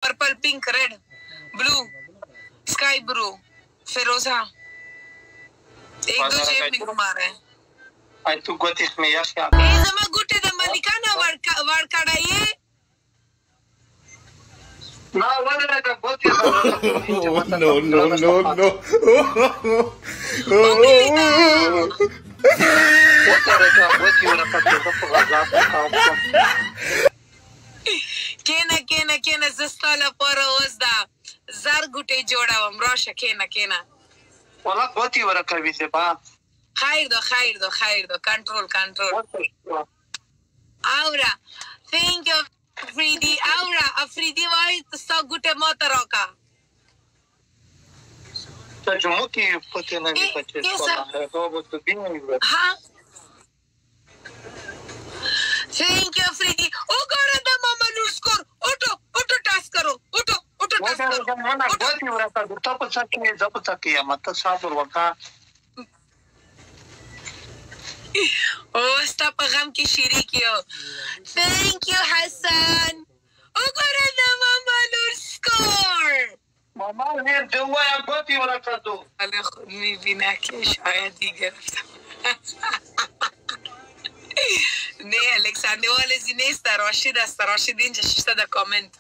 Purple pink red blue sky blue फिरोजा एक दो शेप में घुमा रहे हैं आई तू गोतिस में यश क्या ए जमा गुटे द मलिकाना वार काढाये ना वडा का गोतिस केना जस्ताला परवस दा zar गुटे जोडावम रोशा केना वला गोती वर कवी से बा خير دو control Aura thank you Afridi Aura Afridi why so good motor तो जुमो की पते ना भी बच्चे को है तो वो तो दिन नहीं हुआ हां thank you Afridi ओ करो द मामा नु स्कोर ऑटो टास्क करो ऑटो टास्क करो ना गोती वर का तो पछा के जब तक किया मत साबर वका स्टा पैगाम की शीरी कियो थैंक यू हसन ओ करे द मामा नु स्कोर मामा ने दुआ या गोती वाला कर दो अरे खुद में बिना के शायद ही गिरफ्तार ने Alexander wale zinesta Rashidin jashista da comment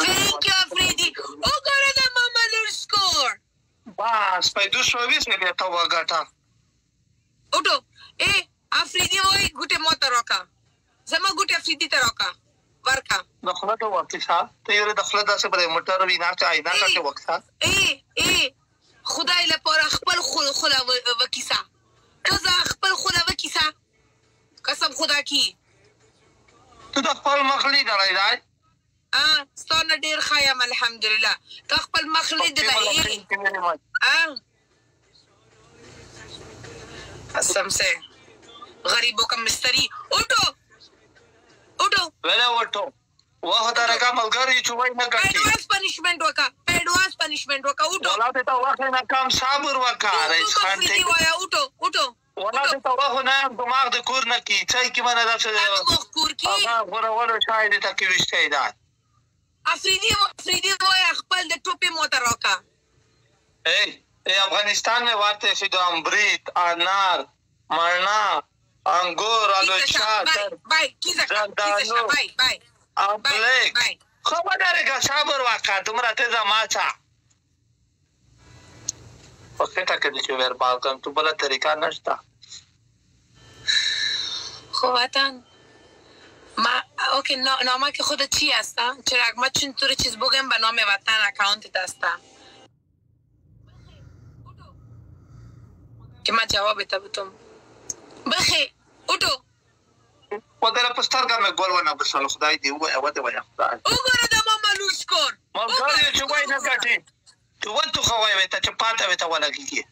thank you Afridi o gore da mama nur score bas pe du service ne beta wagata uto Afridi woi gute mota roka zama gute Afridi ta roka warka dakhla to waqta tayre dakhla da se bade motor bina cha ina ka ke waqta khuda ila por akhbal khula wakisa kaza akhbal khula wakisa قسم خدا کی تو د خپل مخلی دلای دی ستونه ډیر خایم الحمدلله تو خپل مخلی دلای قسم سے غریبوں کا مستری اٹھو ولا وټو واه دا رقم ملګری چوي نه کوي ایڈوانس پنشمنٹ وکا اٹھو ولا ته واه نه کام صبر وکا رئیس خان ته اٹھو ولا ته واه نه دماغ د کور نه کی چای کی باندې راځي کور کی غره شاید ته کی وشته ده افریدی وای خپل د ټوپی موټر وکا افغانستان में वाते सिद्धो अमृत अनार मरना अंगूर आलू शाह बाय कीजा bye black खबरदार का साबर वाका तुमरा तेजा माचा ओके तक दिखे वेर बालकन तू बला तरीका नष्टा خواتان ما اوکی نامه که خودت چی هستا؟ چرا ما چون طور چیز بگم به نام وطن اکاونت هستا که ما جواب بتم بخی اوتو ودره پستر کا میں گول ونا بسال خدای دی و اود و یخدا او ګره د ماما لو سکور ما ګره چې وای نه کټی تو وته خوای وته چې پاته وته ولا کیږي